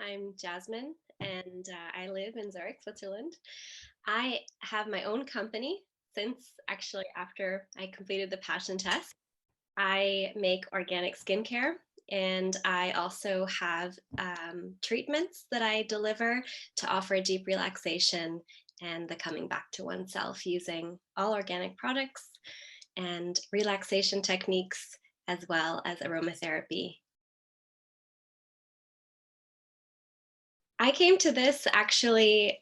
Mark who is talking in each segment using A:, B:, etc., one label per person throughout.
A: I'm Jasmine, and I live in Zurich, Switzerland. I have my own company since actually after I completed the passion test. I make organic skincare, and I also have treatments that I deliver to offer deep relaxation and the coming back to oneself using all organic products and relaxation techniques as well as aromatherapy. I came to this actually,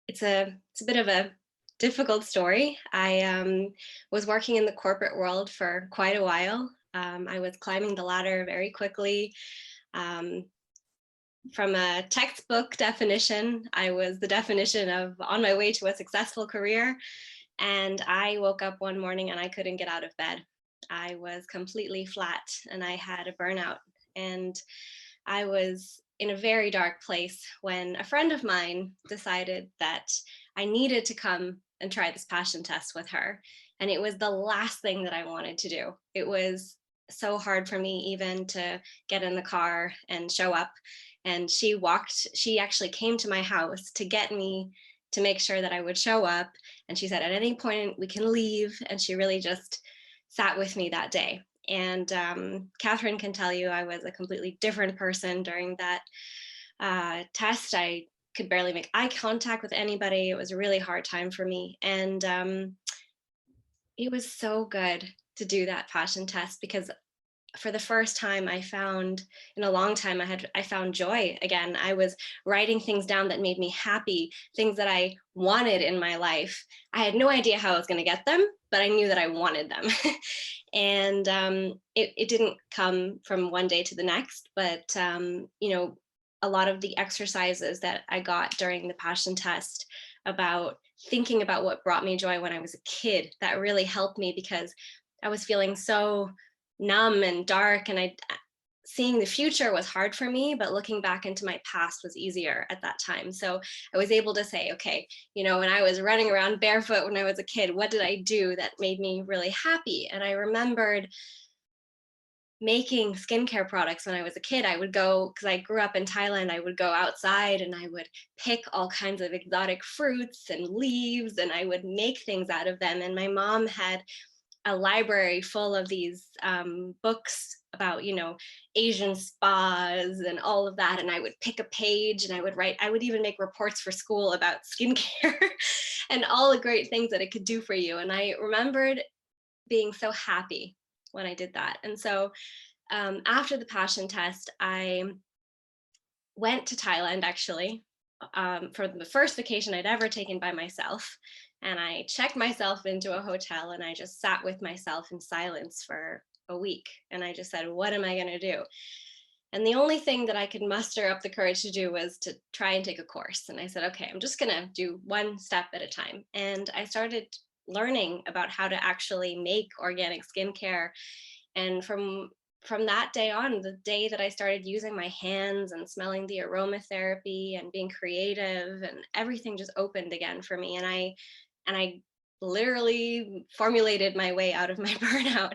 A: it's a bit of a difficult story. I was working in the corporate world for quite a while. I was climbing the ladder very quickly. Um, from a textbook definition, I was the definition of on my way to a successful career. And I woke up one morning and I couldn't get out of bed. I was completely flat and I had a burnout. And I was in a very dark place when a friend of mine decided that I needed to come and try this passion test with her. And it was the last thing that I wanted to do. It was so hard for me even to get in the car and show up. And she actually came to my house to get me to make sure that I would show up. And she said, at any point we can leave. And she really just sat with me that day. And Catherine can tell you I was a completely different person during that test. I could barely make eye contact with anybody. It was a really hard time for me. And it was so good to do that passion test because for the first time I found in a long time I found joy again. I was writing things down that made me happy, things that I wanted in my life. I had no idea how I was going to get them, but I knew that I wanted them. And it didn't come from one day to the next, but a lot of the exercises that I got during the passion test about thinking about what brought me joy when I was a kid, that really helped me because I was feeling so numb and dark, and seeing the future was hard for me, but looking back into my past was easier at that time. So I was able to say, okay, when I was running around barefoot when I was a kid, what did I do that made me really happy? And I remembered making skincare products when I was a kid. I would go, because I grew up in Thailand, I would go outside and I would pick all kinds of exotic fruits and leaves and I would make things out of them. And my mom had a library full of these books about, Asian spas and all of that. And I would pick a page and I would even make reports for school about skincare and all the great things that it could do for you. And I remembered being so happy when I did that. And so after the passion test, I went to Thailand actually for the first vacation I'd ever taken by myself. And I checked myself into a hotel and I just sat with myself in silence for a week. And I just said, what am I going to do? And the only thing that I could muster up the courage to do was to try and take a course. And I said, okay, I'm just going to do one step at a time. And I started learning about how to actually make organic skincare. And from that day on, the day that I started using my hands and smelling the aromatherapy and being creative, and everything just opened again for me. And I literally formulated my way out of my burnout.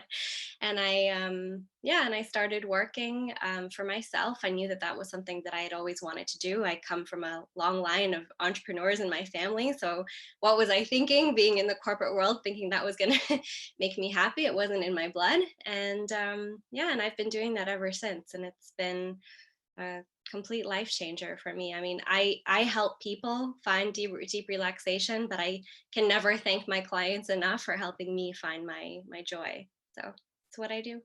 A: And I started working for myself. I knew that that was something that I had always wanted to do. I come from a long line of entrepreneurs in my family. So what was I thinking, being in the corporate world, thinking that was going to make me happy? It wasn't in my blood. And and I've been doing that ever since. And it's been a complete life changer for me. I mean, I help people find deep relaxation, but I can never thank my clients enough for helping me find my joy. So it's what I do.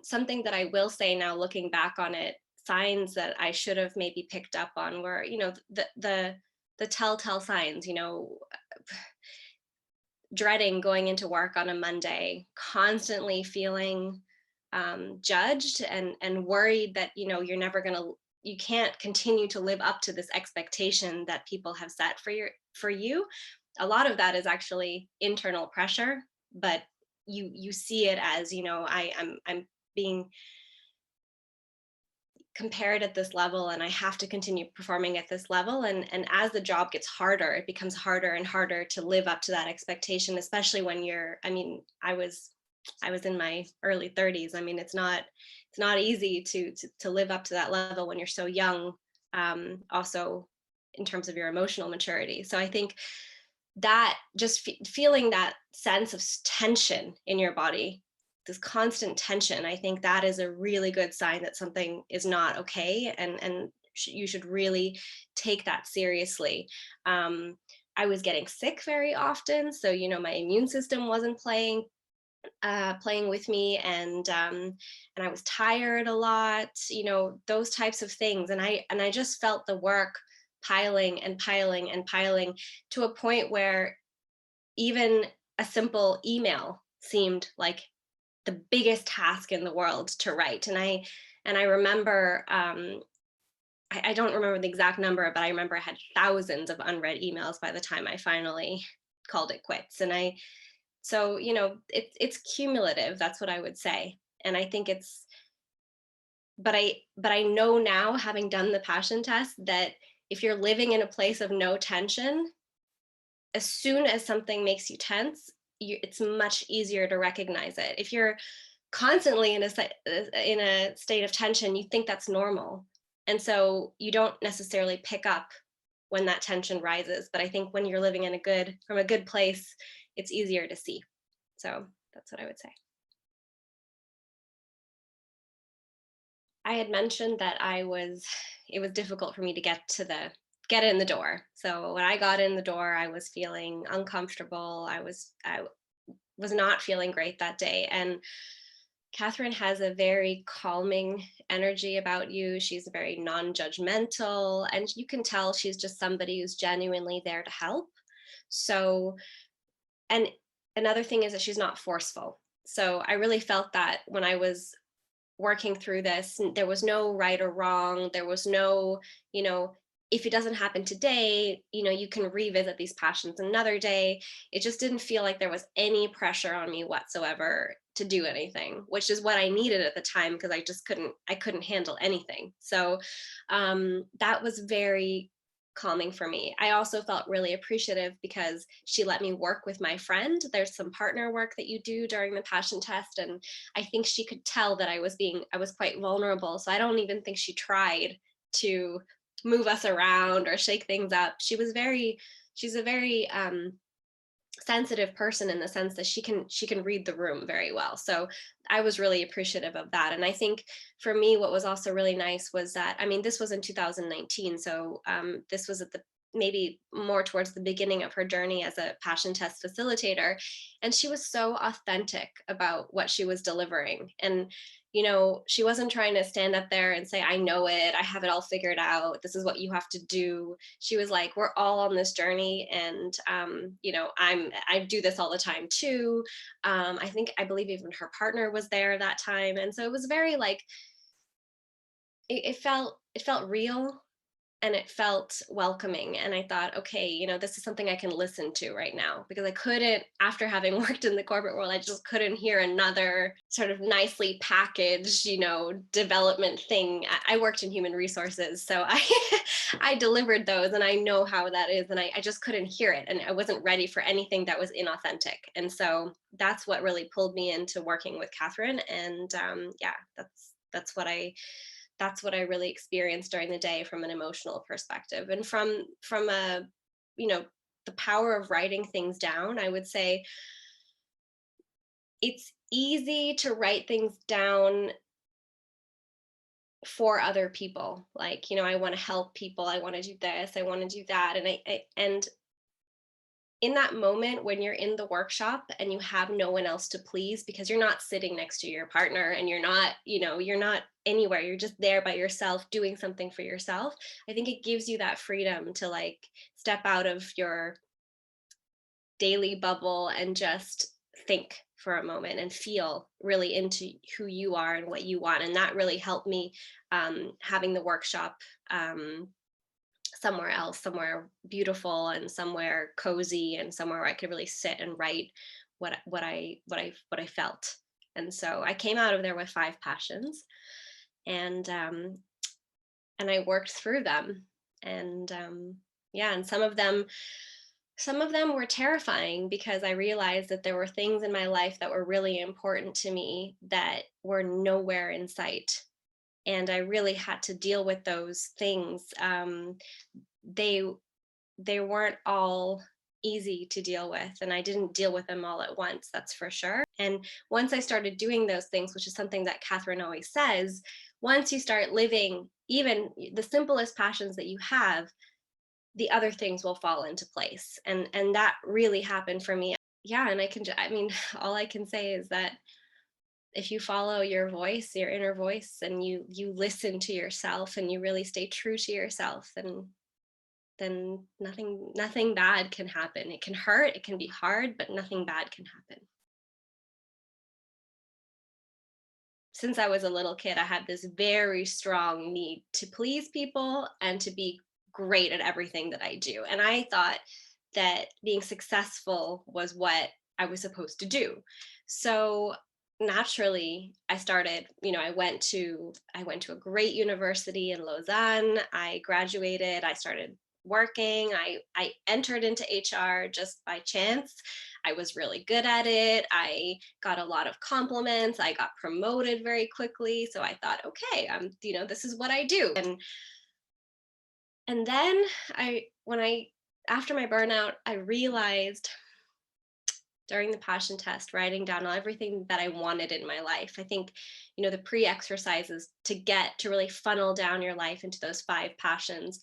A: Something that I will say now, looking back on it, signs that I should have maybe picked up on were, the telltale signs, dreading going into work on a Monday, constantly feeling judged and worried that you can't continue to live up to this expectation that people have set for you. A lot of that is actually internal pressure, but you see it as, I'm being compared at this level and I have to continue performing at this level. And as the job gets harder, it becomes harder and harder to live up to that expectation, especially when I was I was in my early 30s. I mean, it's not easy to live up to that level when you're so young. Also, in terms of your emotional maturity. So I think that just feeling that sense of tension in your body, this constant tension, I think that is a really good sign that something is not okay, and you should really take that seriously. I was getting sick very often, so my immune system wasn't playing with me, and I was tired a lot, those types of things, and I just felt the work piling and piling and piling, to a point where even a simple email seemed like the biggest task in the world to write. And I remember, I don't remember the exact number, but I remember I had thousands of unread emails by the time I finally called it quits. So it's cumulative. That's what I would say. And I think it's but I know now, having done the passion test, that if you're living in a place of no tension, as soon as something makes you tense, it's much easier to recognize it. If you're constantly in a state of tension, you think that's normal, and so you don't necessarily pick up when that tension rises. But I think when you're living from a good place, it's easier to see. So that's what I would say. I had mentioned that it was difficult for me to get in the door. So when I got in the door, I was feeling uncomfortable. I was not feeling great that day. And Catherine has a very calming energy about you. She's very non-judgmental, and you can tell she's just somebody who's genuinely there to help. So, and another thing is that she's not forceful. So I really felt that when I was working through this, there was no right or wrong. There was no, if it doesn't happen today, you can revisit these passions another day. It just didn't feel like there was any pressure on me whatsoever to do anything, which is what I needed at the time, because I couldn't handle anything. So that was very calming for me. I also felt really appreciative because she let me work with my friend. There's some partner work that you do during the passion test, and I think she could tell that I was quite vulnerable. So I don't even think she tried to move us around or shake things up. She's a very sensitive person, in the sense that she can read the room very well. So I was really appreciative of that. And I think for me, what was also really nice was that, I mean, this was in 2019, so this was at the maybe more towards the beginning of her journey as a passion test facilitator, and she was so authentic about what she was delivering. And she wasn't trying to stand up there and say, I know it, I have it all figured out, this is what you have to do. She was like, we're all on this journey, and I do this all the time too. I believe even her partner was there that time, and so it was very like, it felt real, and it felt welcoming. And I thought, okay, this is something I can listen to right now, because I couldn't, after having worked in the corporate world, I just couldn't hear another sort of nicely packaged, development thing. I worked in human resources, so I I delivered those, and I know how that is, and I just couldn't hear it, and I wasn't ready for anything that was inauthentic. And so that's what really pulled me into working with Catherine. And yeah, that's what I really experienced during the day from an emotional perspective. And from a, you know, the power of writing things down, I would say it's easy to write things down for other people. Like, I want to help people, I want to do this, I want to do that. And in that moment when you're in the workshop and you have no one else to please, because you're not sitting next to your partner, and you're not anywhere, you're just there by yourself doing something for yourself. I think it gives you that freedom to like step out of your daily bubble and just think for a moment and feel really into who you are and what you want. And that really helped me, having the workshop somewhere else, somewhere beautiful and somewhere cozy and somewhere where I could really sit and write what I felt. And so I came out of there with 5 passions, and I worked through them. And yeah, and some of them Some of them were terrifying because I realized that there were things in my life that were really important to me that were nowhere in sight. And I really had to deal with those things. They they weren't all easy to deal with, and I didn't deal with them all at once, that's for sure. And once I started doing those things, which is something that Catherine always says, once you start living even the simplest passions that you have, the other things will fall into place. And that really happened for me. Yeah, and I mean, all I can say is that if you follow your voice, your inner voice, and you listen to yourself and you really stay true to yourself, then nothing bad can happen. It can hurt, it can be hard, but nothing bad can happen. Since I was a little kid, I had this very strong need to please people and to be great at everything that I do. And I thought that being successful was what I was supposed to do. So naturally, I started, I went to a great university in Lausanne. I graduated, I started working. I entered into HR just by chance. I was really good at it. I got a lot of compliments. I got promoted very quickly. So I thought, okay, this is what I do. And then when I after my burnout, I realized during the passion test, writing down everything that I wanted in my life. I think, the pre-exercises to get to really funnel down your life into those 5 passions.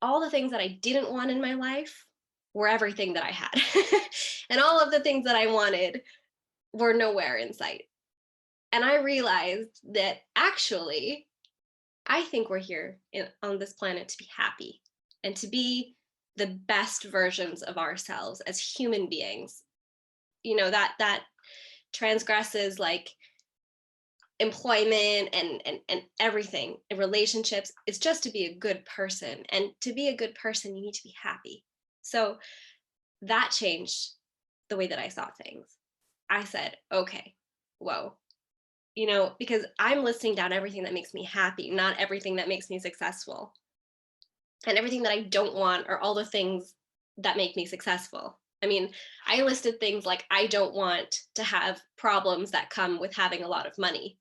A: All the things that I didn't want in my life were everything that I had. And all of the things that I wanted were nowhere in sight. And I realized that actually, I think we're here on this planet to be happy and to be the best versions of ourselves as human beings. That transgresses like employment and everything in relationships. It's just to be a good person. And to be a good person, you need to be happy. So that changed the way that I saw things. I said, okay, whoa, because I'm listing down everything that makes me happy, not everything that makes me successful. And everything that I don't want are all the things that make me successful. I mean, I listed things like I don't want to have problems that come with having a lot of money,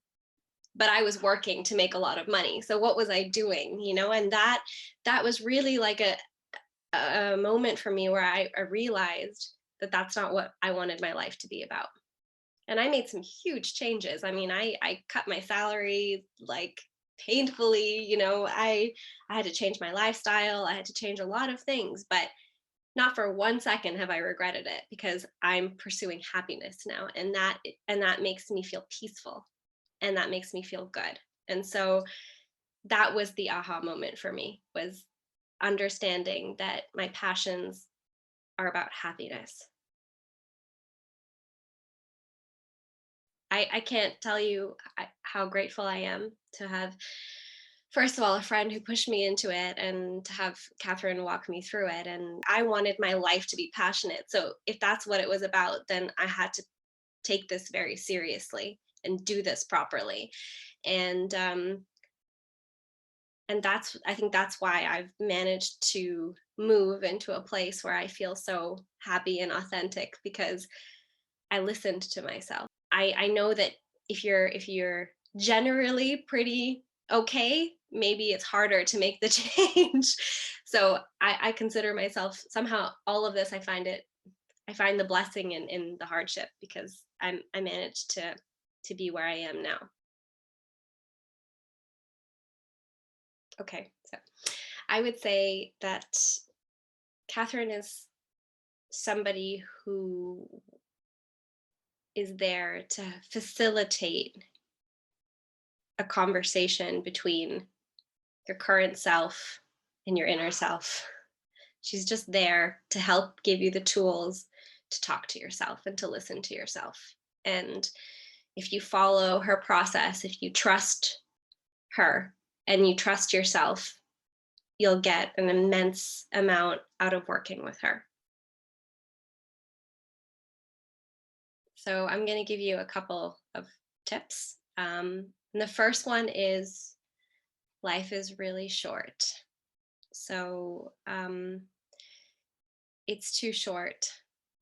A: but I was working to make a lot of money. So what was I doing? And that was really like a moment for me where I realized that that's not what I wanted my life to be about. And I made some huge changes. I mean, I cut my salary like painfully. I had to change my lifestyle. I had to change a lot of things, but not for 1 second have I regretted it, because I'm pursuing happiness now, and that makes me feel peaceful, and that makes me feel good. And so that was the aha moment for me, was understanding that my passions are about happiness. I can't tell you how grateful I am to have, first of all, a friend who pushed me into it, and to have Catherine walk me through it. And I wanted my life to be passionate. So if that's what it was about, then I had to take this very seriously and do this properly. And I think that's why I've managed to move into a place where I feel so happy and authentic, because I listened to myself. I know that if you're generally pretty okay, maybe it's harder to make the change. So I consider myself, somehow all of this, I find the blessing in the hardship, because I managed to be where I am now. Okay, so I would say that Catherine is somebody who is there to facilitate a conversation between your current self and your inner self. She's just there to help give you the tools to talk to yourself and to listen to yourself. And if you follow her process, if you trust her and you trust yourself, you'll get an immense amount out of working with her. So I'm going to give you a couple of tips. And the first one is, life is really short. So it's too short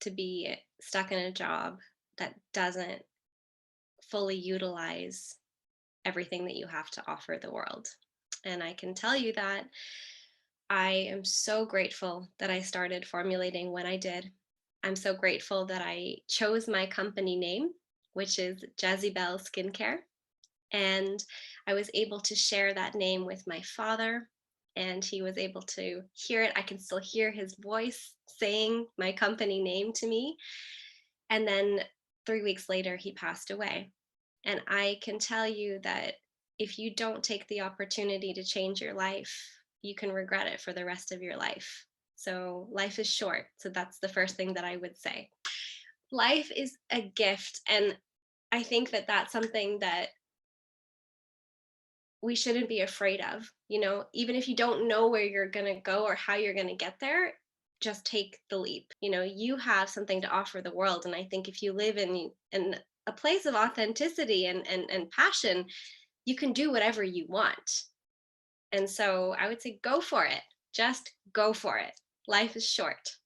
A: to be stuck in a job that doesn't fully utilize everything that you have to offer the world. And I can tell you that I am so grateful that I started formulating when I did. I'm so grateful that I chose my company name, which is Jezebel Skincare. And I was able to share that name with my father, and he was able to hear it. I can still hear his voice saying my company name to me. And then 3 weeks later, he passed away. And I can tell you that if you don't take the opportunity to change your life, you can regret it for the rest of your life. So life is short. So that's the first thing that I would say. Life is a gift. And I think that that's something that we shouldn't be afraid of. Even if you don't know where you're going to go or how you're going to get there, just take the leap. You have something to offer the world. And I think if you live in a place of authenticity and passion, you can do whatever you want. And so I would say go for it. Just go for it. Life is short.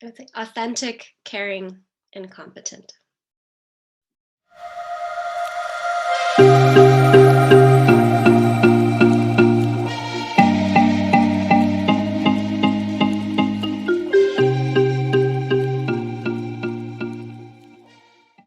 A: I would say authentic, caring, and competent.